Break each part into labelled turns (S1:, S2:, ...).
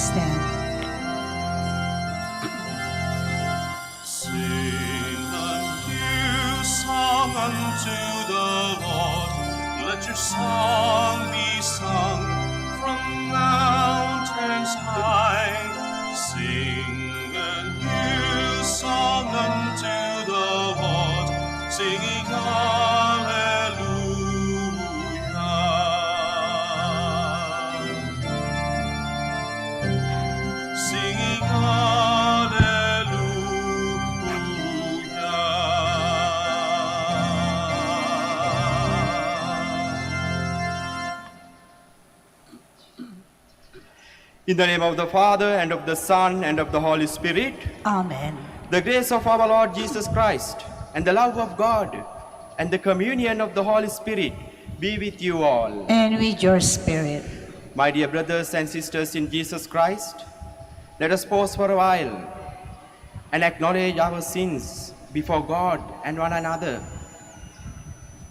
S1: stand.
S2: Sing a new song unto the Lord. Let your song be sung from mountains high. Sing a new song unto the Lord, singing hallelujah. Singing
S3: In the name of the Father, and of the Son, and of the Holy Spirit.
S1: Amen.
S3: The grace of our Lord Jesus Christ, and the love of God, and the communion of the Holy Spirit be with you all.
S1: And with your spirit.
S3: My dear brothers and sisters in Jesus Christ, let us pause for a while and acknowledge our sins before God and one another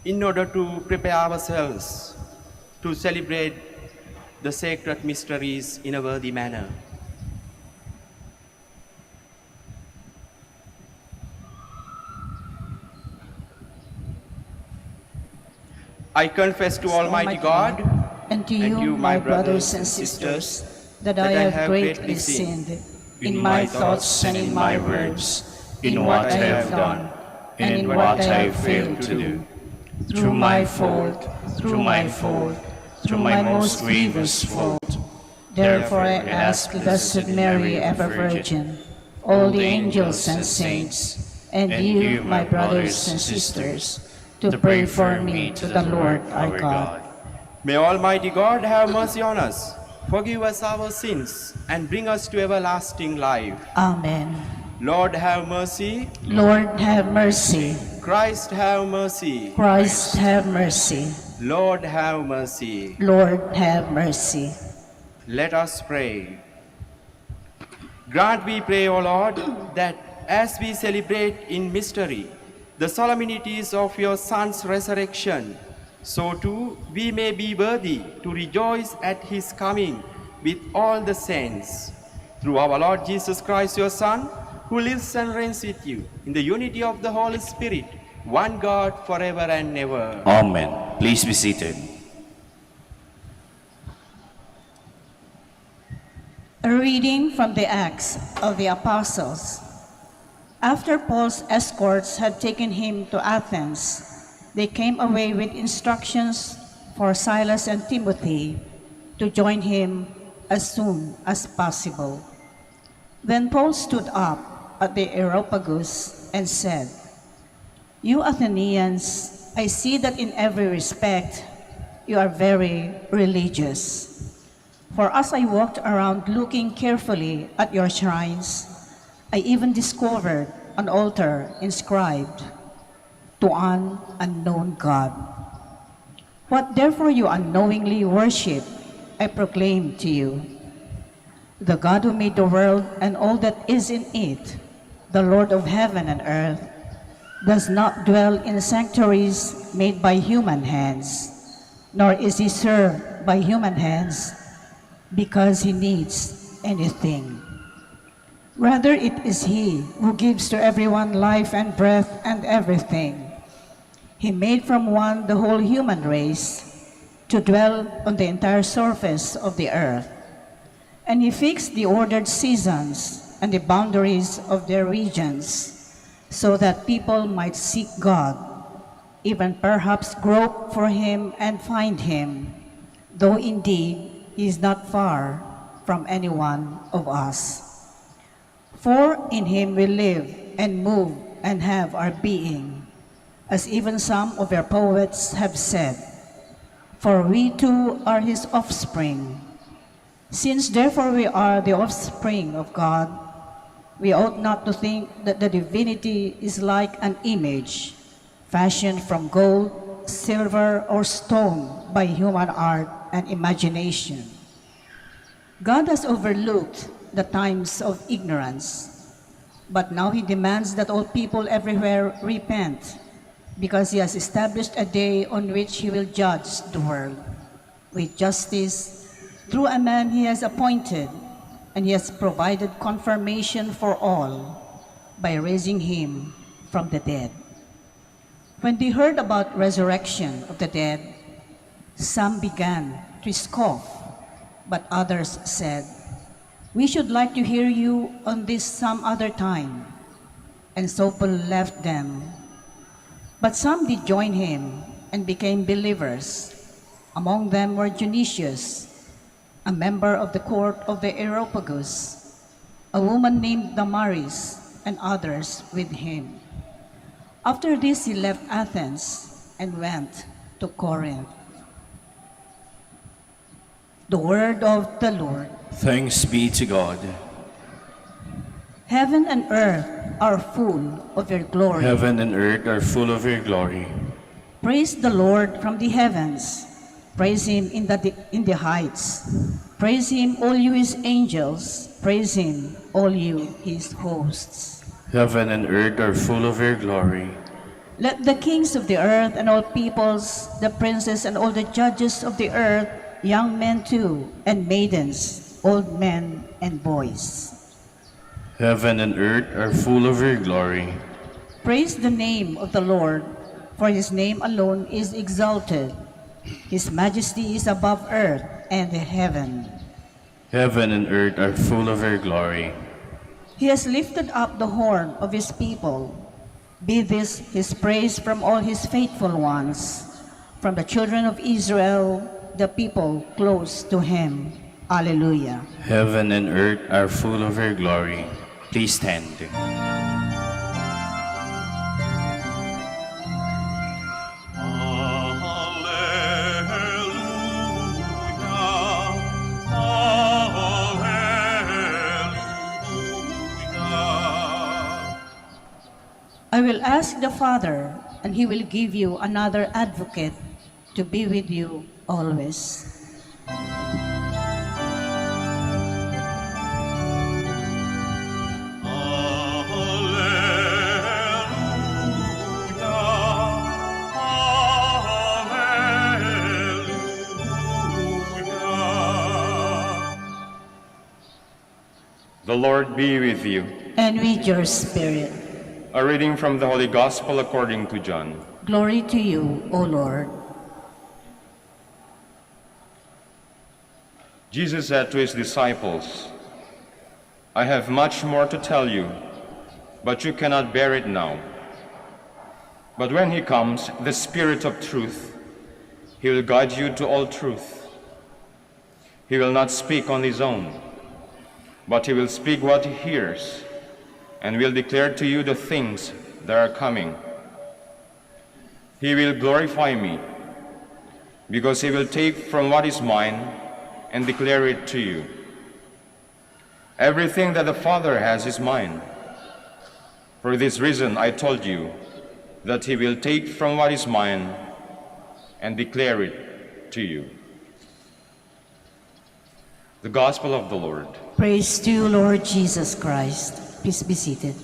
S3: in order to prepare ourselves to celebrate the sacred mysteries in a worthy manner. I confess to Almighty God
S1: and to you, my brothers and sisters, that I have greatly sinned in my thoughts and in my words, in what I have done and in what I have failed to do, through my fault, through my most grievous fault. Therefore I ask Blessed Mary, ever Virgin, all the angels and saints, and you, my brothers and sisters, to pray for me to the Lord our God.
S3: May Almighty God have mercy on us, forgive us our sins, and bring us to everlasting life.
S1: Amen.
S3: Lord, have mercy.
S1: Lord, have mercy.
S3: Christ, have mercy.
S1: Christ, have mercy.
S3: Lord, have mercy.
S1: Lord, have mercy.
S3: Let us pray. Grant, we pray, O Lord, that as we celebrate in mystery the solemnities of your Son's resurrection, so too we may be worthy to rejoice at his coming with all the saints. Through our Lord Jesus Christ, your Son, who lives and reigns with you in the unity of the Holy Spirit, one God, forever and ever.
S4: Amen. Please be seated.
S1: A reading from the Acts of the Apostles. After Paul's escorts had taken him to Athens, they came away with instructions for Silas and Timothy to join him as soon as possible. Then Paul stood up at the Areopagus and said, "You Athenians, I see that in every respect you are very religious. For as I walked around looking carefully at your shrines, I even discovered an altar inscribed, 'To an unknown God.' What therefore you unknowingly worship, I proclaim to you. The God who made the world and all that is in it, the Lord of heaven and earth, does not dwell in sanctuaries made by human hands, nor is he served by human hands because he needs anything. Rather, it is he who gives to everyone life and breath and everything. He made from one the whole human race to dwell on the entire surface of the earth. And he fixed the ordered seasons and the boundaries of their regions so that people might seek God, even perhaps grope for him and find him, though indeed he is not far from any one of us. For in him we live and move and have our being, as even some of our poets have said, for we too are his offspring. Since therefore we are the offspring of God, we ought not to think that the divinity is like an image fashioned from gold, silver, or stone by human art and imagination. God has overlooked the times of ignorance, but now he demands that all people everywhere repent, because he has established a day on which he will judge the world with justice through a man he has appointed, and he has provided confirmation for all by raising him from the dead. When they heard about resurrection of the dead, some began to scoff, but others said, "We should like to hear you on this some other time." And so Paul left them. But some did join him and became believers. Among them were Dionysius, a member of the court of the Areopagus, a woman named Damaris, and others with him. After this he left Athens and went to Corinth. The word of the Lord.
S4: Thanks be to God.
S1: Heaven and earth are full of your glory.
S4: Heaven and earth are full of your glory.
S1: Praise the Lord from the heavens. Praise him in the heights. Praise him, all you his angels. Praise him, all you his hosts.
S4: Heaven and earth are full of your glory.
S1: Let the kings of the earth and all peoples, the princes and all the judges of the earth, young men too, and maidens, old men and boys.
S4: Heaven and earth are full of your glory.
S1: Praise the name of the Lord, for his name alone is exalted. His majesty is above earth and heaven.
S4: Heaven and earth are full of your glory.
S1: He has lifted up the horn of his people. Be this his praise from all his faithful ones, from the children of Israel, the people close to him. Alleluia.
S4: Heaven and earth are full of your glory. Please stand.
S1: I will ask the Father, and he will give you another advocate to be with you always.
S5: The Lord be with you.
S1: And with your spirit.
S5: A reading from the Holy Gospel according to John.
S1: Glory to you, O Lord.
S5: Jesus said to his disciples, "I have much more to tell you, but you cannot bear it now. But when he comes, the Spirit of truth, he will guide you to all truth. He will not speak on his own, but he will speak what he hears, and will declare to you the things that are coming. He will glorify me, because he will take from what is mine and declare it to you. Everything that the Father has is mine. For this reason I told you that he will take from what is mine and declare it to you." The Gospel of the Lord.
S1: Praise to you, Lord Jesus Christ. Please be seated.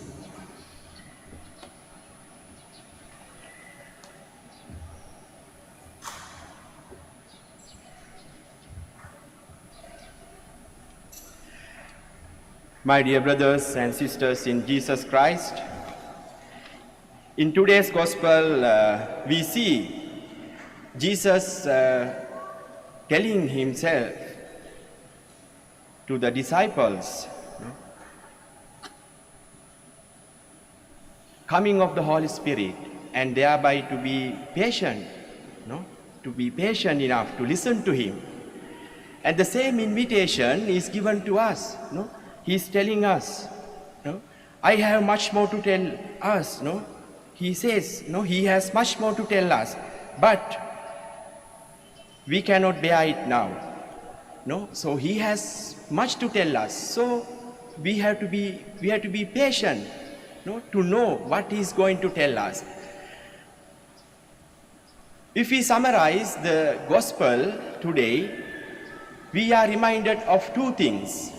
S3: My dear brothers and sisters in Jesus Christ, in today's Gospel, we see Jesus telling himself to the disciples, coming of the Holy Spirit, and thereby to be patient, to be patient enough to listen to him. And the same invitation is given to us. He's telling us, I have much more to tell us. He says, he has much more to tell us, but we cannot bear it now. So he has much to tell us. So we have to be patient, to know what he is going to tell us. If we summarize the Gospel today, we are reminded of two things.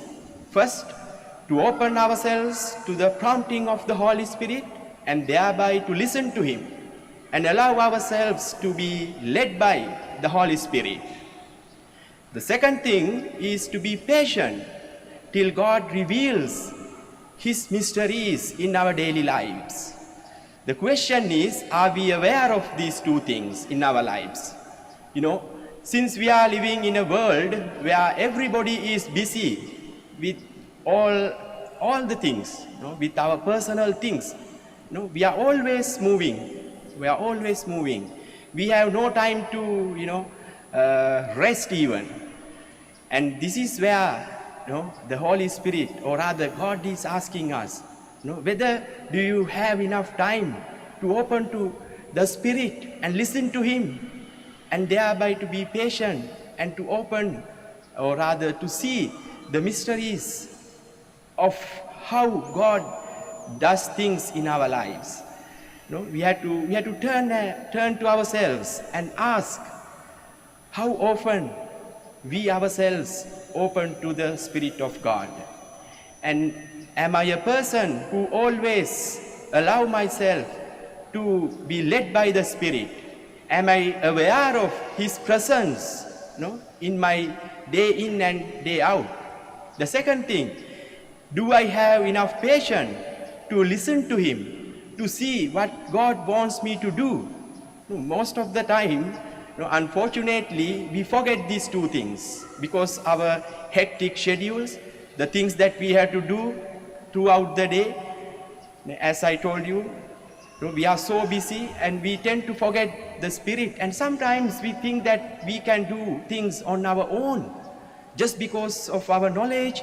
S3: First, to open ourselves to the prompting of the Holy Spirit, and thereby to listen to him and allow ourselves to be led by the Holy Spirit. The second thing is to be patient till God reveals His mysteries in our daily lives. The question is, are we aware of these two things in our lives? You know, since we are living in a world where everybody is busy with all the things, with our personal things, we are always moving. We are always moving. We have no time to, rest even. And this is where, the Holy Spirit, or rather God, is asking us, whether do you have enough time to open to the Spirit and listen to Him, and thereby to be patient and to open, or rather to see the mysteries of how God does things in our lives. We have to turn to ourselves and ask how often we ourselves open to the Spirit of God. And am I a person who always allow myself to be led by the Spirit? Am I aware of His presence, in my day in and day out? The second thing, do I have enough patience to listen to Him, to see what God wants me to do? Most of the time, unfortunately, we forget these two things because our hectic schedules, the things that we have to do throughout the day, as I told you, we are so busy and we tend to forget the Spirit. And sometimes we think that we can do things on our own just because of our knowledge,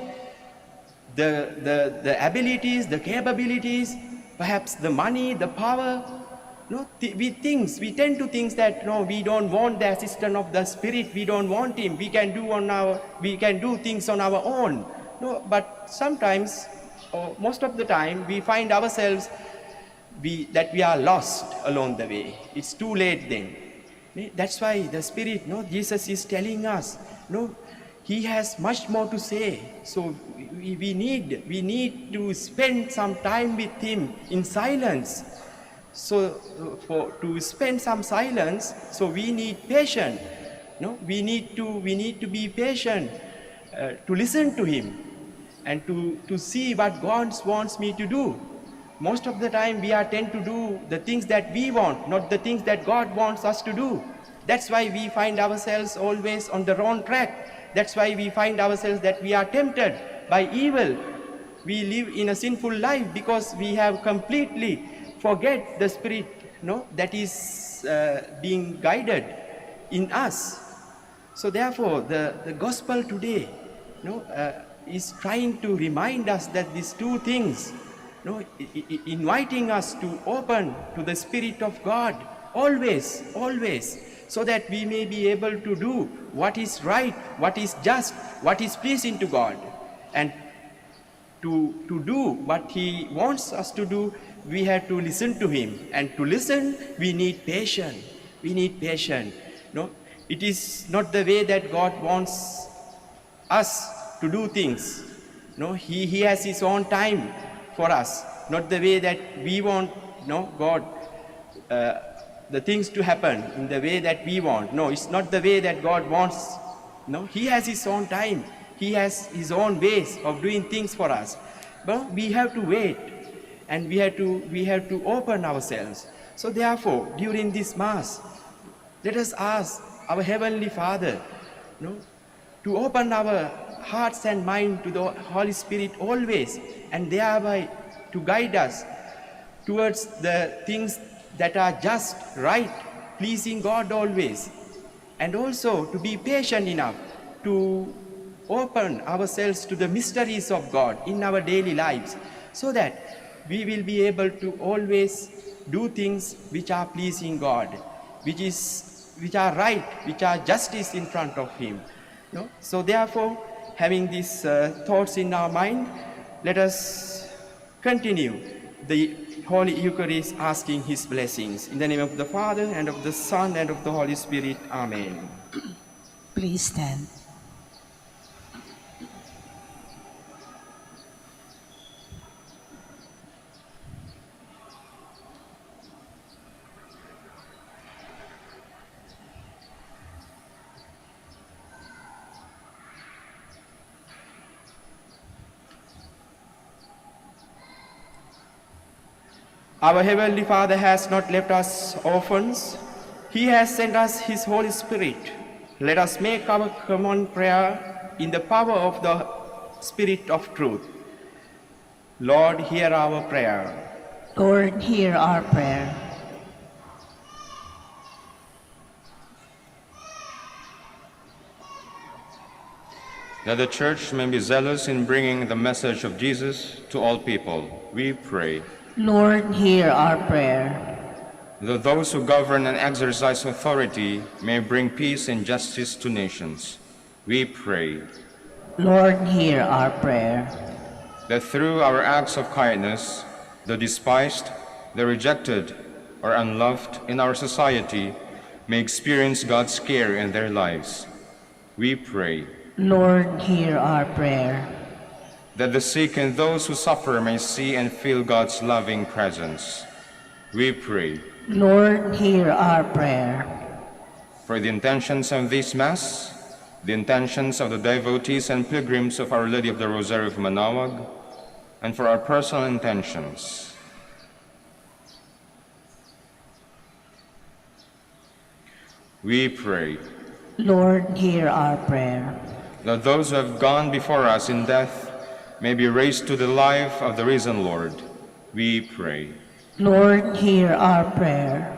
S3: the abilities, the capabilities, perhaps the money, the power. We tend to think that we don't want the assistance of the Spirit. We don't want Him. We can do things on our own. But sometimes, or most of the time, we find ourselves that we are lost along the way. It's too late then. That's why the Spirit, Jesus is telling us, He has much more to say. So we need to spend some time with Him in silence. So to spend some silence, so we need patience. We need to be patient to listen to Him and to see what God wants me to do. Most of the time we tend to do the things that we want, not the things that God wants us to do. That's why we find ourselves always on the wrong track. That's why we find ourselves that we are tempted by evil. We live in a sinful life because we have completely forget the Spirit, that is being guided in us. So therefore, the gospel today, is trying to remind us that these two things, inviting us to open to the Spirit of God always, so that we may be able to do what is right, what is just, what is pleasing to God. And to do what He wants us to do, we have to listen to Him. And to listen, we need patience. We need patience. It is not the way that God wants us to do things. He has His own time for us, not the way that we want, God, the things to happen in the way that we want. No, it's not the way that God wants. He has His own time. He has His own ways of doing things for us. But we have to wait, and we have to open ourselves. So therefore, during this Mass, let us ask our Heavenly Father, to open our hearts and mind to the Holy Spirit always, and thereby to guide us towards the things that are just, right, pleasing God always. And also to be patient enough to open ourselves to the mysteries of God in our daily lives, so that we will be able to always do things which are pleasing God, which are right, which are justice in front of Him. So therefore, having these thoughts in our mind, let us continue the Holy Eucharist, asking His blessings. In the name of the Father, and of the Son, and of the Holy Spirit. Amen.
S1: Please stand.
S3: Our Heavenly Father has not left us orphans. He has sent us His Holy Spirit. Let us make our common prayer in the power of the Spirit of truth. Lord, hear our prayer.
S1: Lord, hear our prayer.
S5: That the Church may be zealous in bringing the message of Jesus to all people, we pray.
S1: Lord, hear our prayer.
S5: That those who govern and exercise authority may bring peace and justice to nations, we pray.
S1: Lord, hear our prayer.
S5: That through our acts of kindness, the despised, the rejected, or unloved in our society may experience God's care in their lives, we pray.
S1: Lord, hear our prayer.
S5: That the sick and those who suffer may see and feel God's loving presence, we pray.
S1: Lord, hear our prayer.
S5: For the intentions of this Mass, the intentions of the devotees and pilgrims of Our Lady of the Rosary of Manaoag, and for our personal intentions, we pray.
S1: Lord, hear our prayer.
S5: That those who have gone before us in death may be raised to the life of the risen Lord, we pray.
S1: Lord, hear our prayer.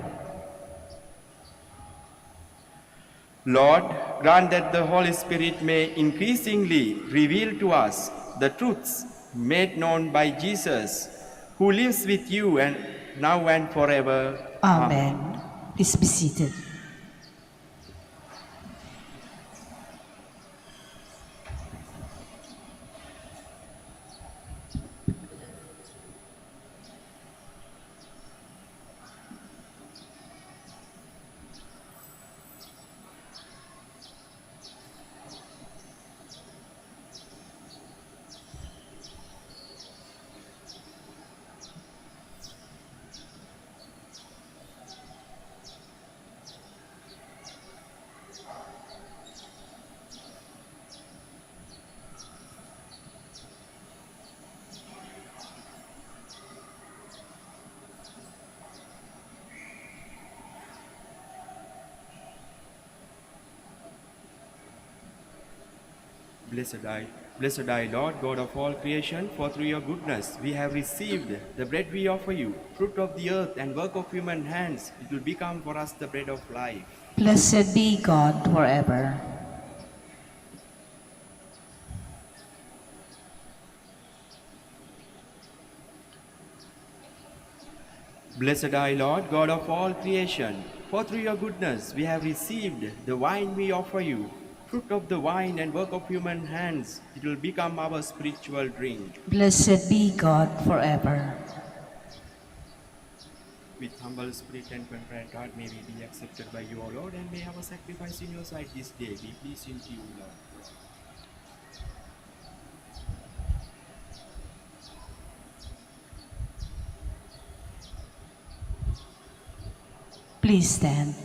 S3: Lord, grant that the Holy Spirit may increasingly reveal to us the truths made known by Jesus, who lives with you and now and forever.
S1: Amen. Please be seated.
S3: Blessed are you, Lord, God of all creation, for through your goodness we have received the bread we offer you, fruit of the earth and work of human hands. It will become for us the bread of life.
S1: Blessed be God forever.
S3: Blessed are you, Lord, God of all creation, for through your goodness we have received the wine we offer you, fruit of the vine and work of human hands. It will become our spiritual drink.
S1: Blessed be God forever.
S3: With humble spirit and contrite heart, may we be accepted by you, O Lord, and may our sacrifice in your sight this day be pleasing to you, Lord.
S1: Please stand.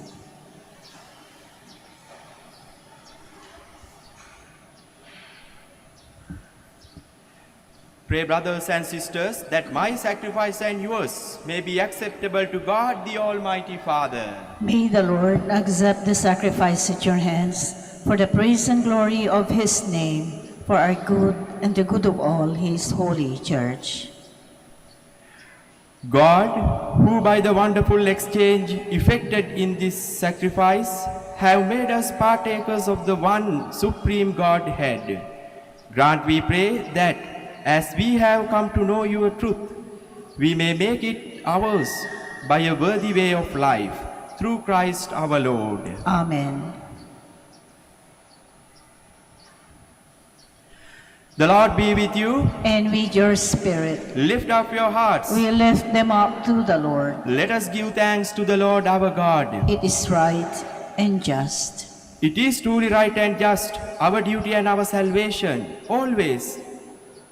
S3: Pray, brothers and sisters, that my sacrifice and yours may be acceptable to God, the Almighty Father.
S1: May the Lord accept the sacrifice at your hands for the praise and glory of his name, for our good and the good of all his holy church.
S3: God, who by the wonderful exchange effected in this sacrifice have made us partakers of the one supreme Godhead, grant, we pray, that as we have come to know your truth, we may make it ours by a worthy way of life, through Christ our Lord.
S1: Amen.
S3: The Lord be with you.
S1: And with your spirit,
S3: Lift up your hearts.
S1: we lift them up to the Lord.
S3: Let us give thanks to the Lord our God.
S1: It is right and just.
S3: It is truly right and just, our duty and our salvation, always,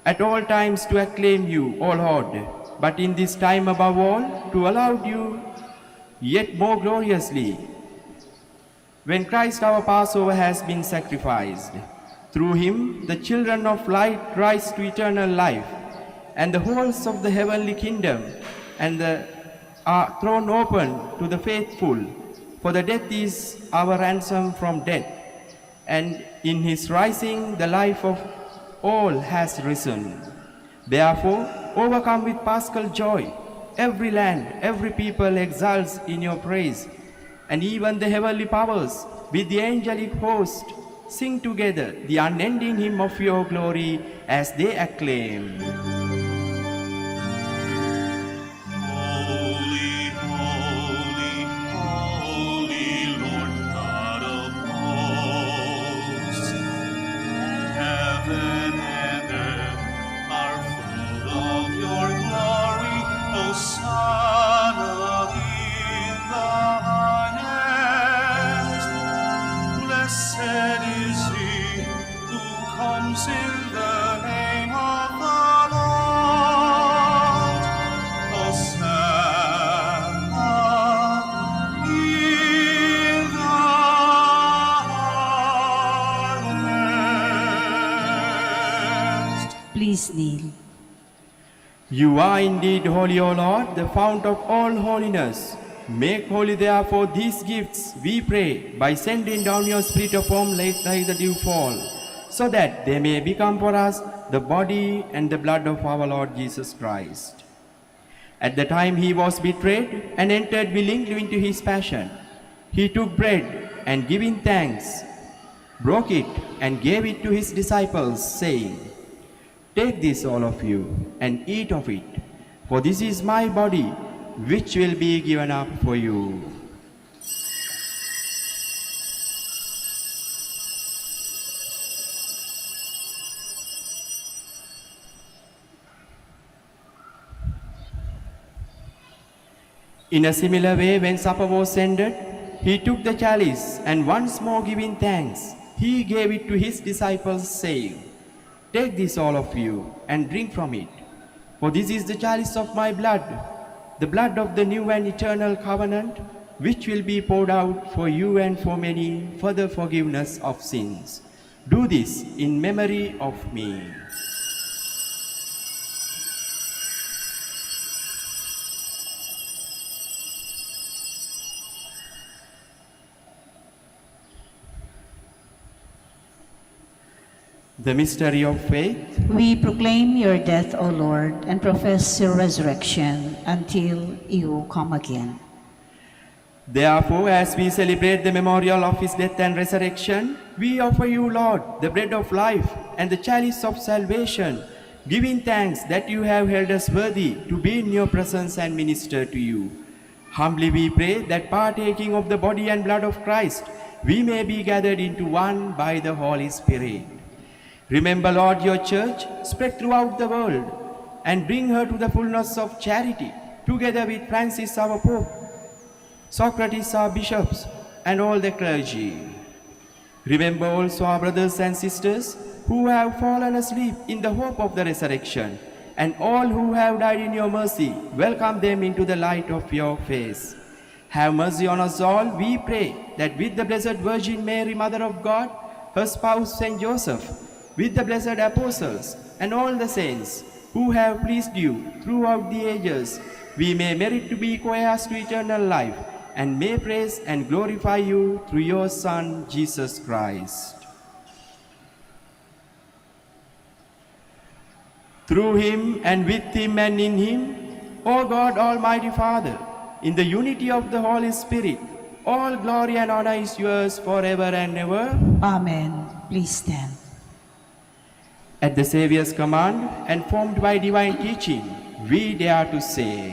S3: at all times to acclaim you, O Lord, but in this time above all, to allow you yet more gloriously, when Christ our Passover has been sacrificed. Through him, the children of light rise to eternal life, and the hosts of the heavenly kingdom and the are thrown open to the faithful, for the death is our ransom from death, and in his rising the life of all has risen. Therefore, overcome with paschal joy, every land, every people exults in your praise, and even the heavenly powers with the angelic host sing together the unending hymn of your glory as they acclaim.
S2: Holy, holy, holy, Lord God of hosts. Heaven and earth are full of your glory. Hosanna in the highest. Blessed is he who comes in the name of the Lord. Hosanna in the highest.
S1: Please kneel.
S3: You are indeed holy, O Lord, the fount of all holiness. Make holy therefore these gifts, we pray, by sending down your Spirit upon like the dew fall, so that they may become for us the body and the blood of our Lord Jesus Christ. At the time he was betrayed and entered willingly into his passion, he took bread and giving thanks, broke it and gave it to his disciples, saying, "Take this, all of you, and eat of it, for this is my body, which will be given up for you." In a similar way, when supper was ended, he took the chalice, and once more giving thanks, he gave it to his disciples, saying, "Take this, all of you, and drink from it, for this is the chalice of my blood, the blood of the new and eternal covenant, which will be poured out for you and for many for the forgiveness of sins. Do this in memory of me." The mystery of faith.
S1: We proclaim your death, O Lord, and profess your resurrection until you come again.
S3: Therefore, as we celebrate the memorial of his death and resurrection, we offer you, Lord, the bread of life and the chalice of salvation, giving thanks that you have held us worthy to be in your presence and minister to you. Humbly we pray that partaking of the body and blood of Christ, we may be gathered into one by the Holy Spirit. Remember, Lord, your church spread throughout the world and bring her to the fullness of charity, together with Francis our Pope, Socrates our bishops, and all the clergy. Remember also our brothers and sisters who have fallen asleep in the hope of the resurrection, and all who have died in your mercy, welcome them into the light of your face. Have mercy on us all, we pray, that with the Blessed Virgin Mary, Mother of God, her spouse Saint Joseph, with the blessed apostles and all the saints who have pleased you throughout the ages, we may merit to be co-heirs to eternal life, and may praise and glorify you through your Son, Jesus Christ. Through him, and with him, and in him, O God, Almighty Father, in the unity of the Holy Spirit, all glory and honor is yours forever and ever.
S1: Amen. Please stand.
S3: At the Saviour's command, and formed by divine teaching, we dare to say,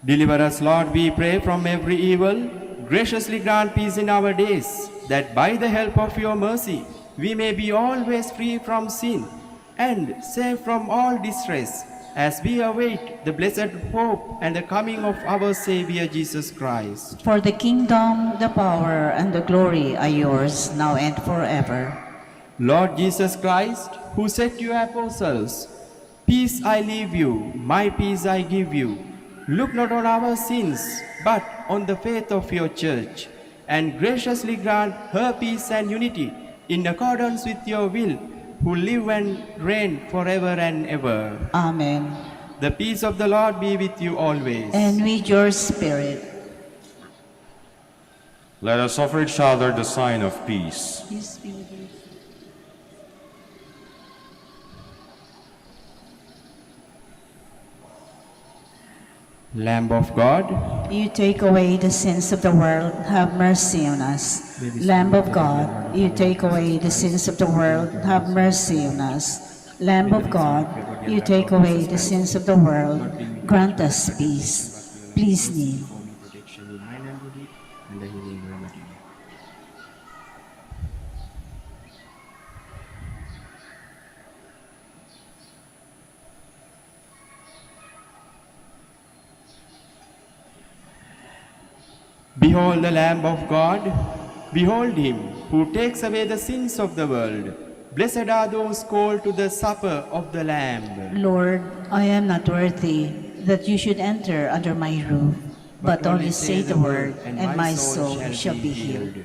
S3: Deliver us, Lord, we pray, from every evil. Graciously grant peace in our days, that by the help of your mercy we may be always free from sin and safe from all distress, as we await the blessed hope and the coming of our Savior Jesus Christ.
S1: For the kingdom, the power, and the glory are yours, now and forever.
S3: Lord Jesus Christ, who said to your apostles, "Peace I leave you, my peace I give you," look not on our sins, but on the faith of your church, and graciously grant her peace and unity in accordance with your will, who live and reign forever and ever.
S1: Amen.
S3: The peace of the Lord be with you always.
S1: And with your spirit.
S5: Let us offer each other the sign of peace.
S1: Peace be with you.
S3: Lamb of God,
S1: You take away the sins of the world, have mercy on us. Lamb of God, you take away the sins of the world, have mercy on us. Lamb of God, you take away the sins of the world, grant us peace. Please kneel.
S3: behold the Lamb of God, behold him who takes away the sins of the world. Blessed are those called to the supper of the Lamb.
S1: Lord, I am not worthy that you should enter under my roof, but only say the word, and my soul shall be healed.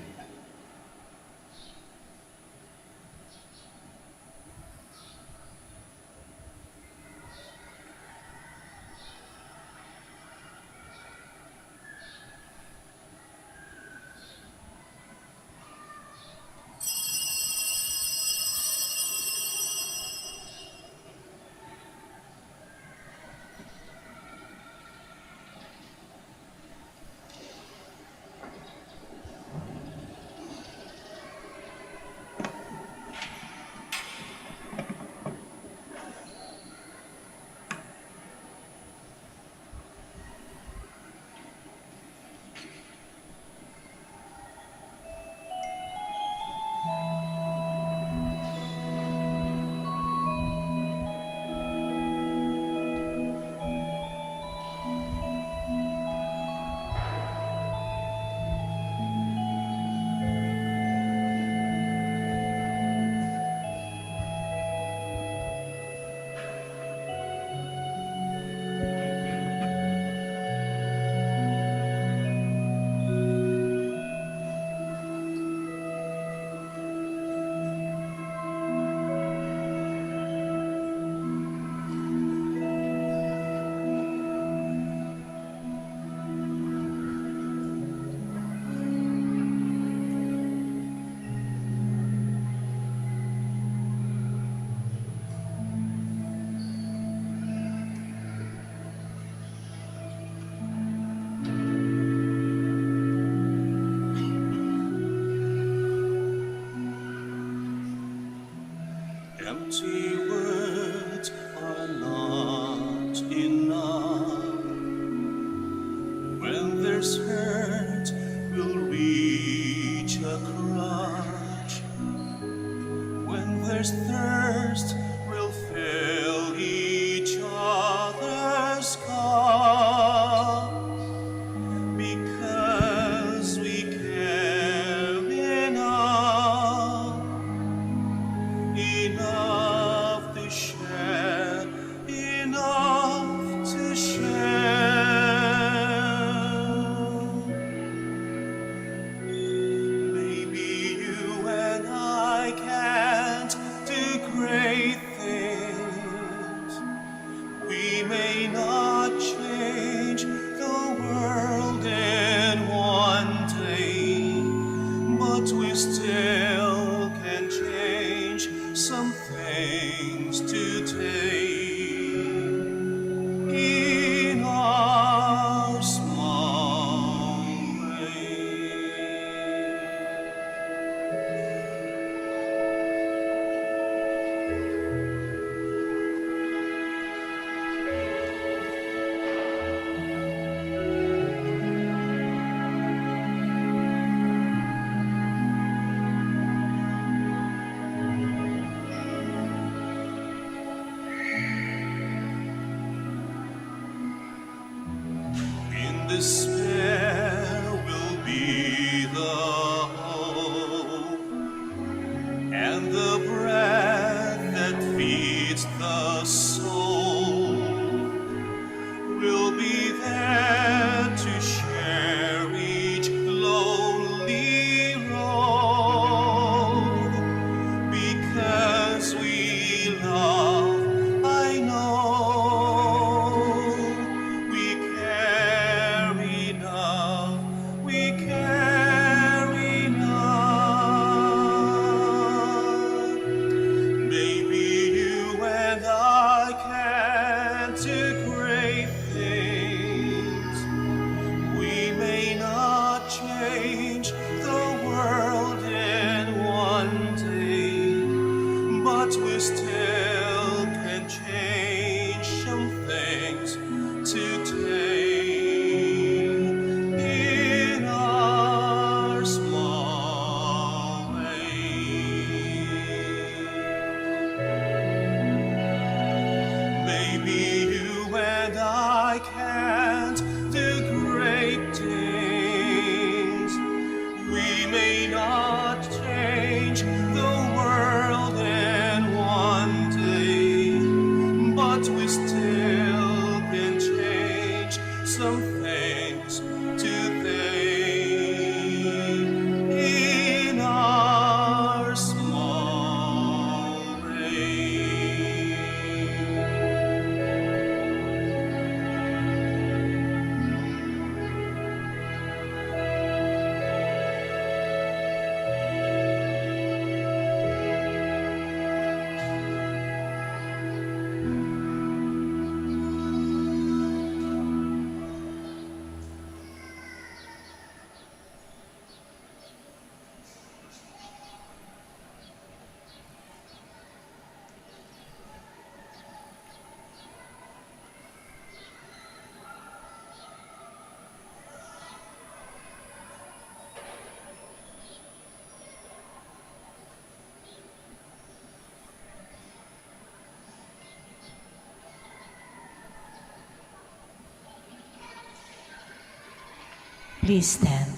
S2: Empty words are not enough. When there's hurt, we'll reach a crutch. When there's thirst, we'll fill each other's cup. Because we care enough to share, enough to share. Maybe you and I can't do great things. We may not change the world in one day, but we still can change some things today. In our small way. despair will be the hope, and the bread that feeds the soul will be there to share each lonely road. Because we love, I know we carry enough, we carry enough. Maybe you and I can't do great things. We may not change the world in one day, but we still can change some things today in our small way. Maybe you and I can't do great things. We may not change the world in one day, but we still can change some things today in our small way.
S1: Please stand.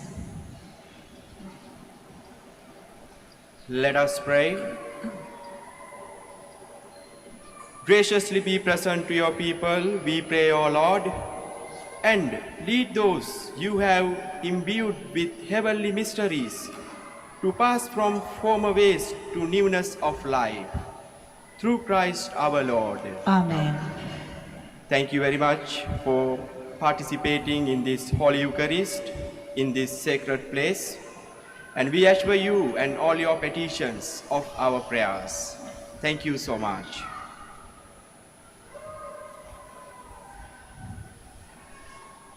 S3: Let us pray. Graciously be present to your people, we pray, O Lord, and lead those you have imbued with heavenly mysteries to pass from former ways to newness of life. Through Christ our Lord.
S1: Amen.
S3: Thank you very much for participating in this Holy Eucharist, in this sacred place. And we assure you and all your petitions of our prayers. Thank you so much.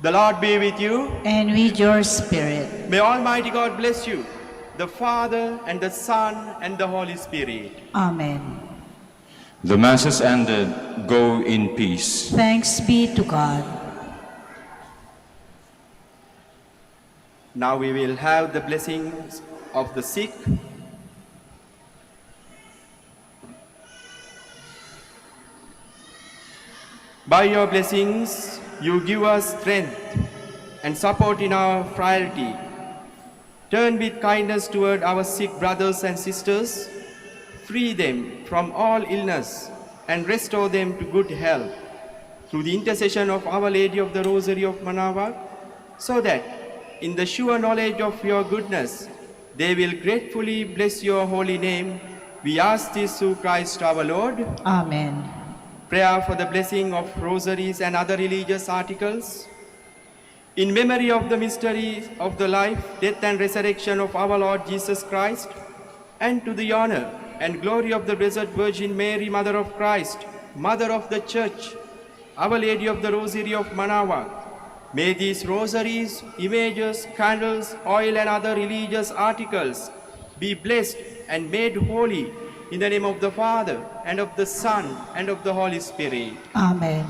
S3: The Lord be with you.
S1: And with your spirit.
S3: May Almighty God bless you, the Father and the Son and the Holy Spirit.
S1: Amen.
S5: The Mass is ended. Go in peace.
S1: Thanks be to God.
S3: Now we will have the blessings of the sick. By your blessings, you give us strength and support in our frailty. Turn with kindness toward our sick brothers and sisters, free them from all illness, and restore them to good health through the intercession of Our Lady of the Rosary of Manaoag, so that in the sure knowledge of your goodness, they will gratefully bless your holy name. We ask this through Christ our Lord.
S1: Amen.
S3: Prayer for the blessing of rosaries and other religious articles. In memory of the mystery of the life, death and resurrection of our Lord Jesus Christ, and to the honor and glory of the Blessed Virgin Mary, Mother of Christ, Mother of the Church, Our Lady of the Rosary of Manaoag, may these rosaries, images, candles, oil and other religious articles be blessed and made holy in the name of the Father, and of the Son, and of the Holy Spirit.
S1: Amen.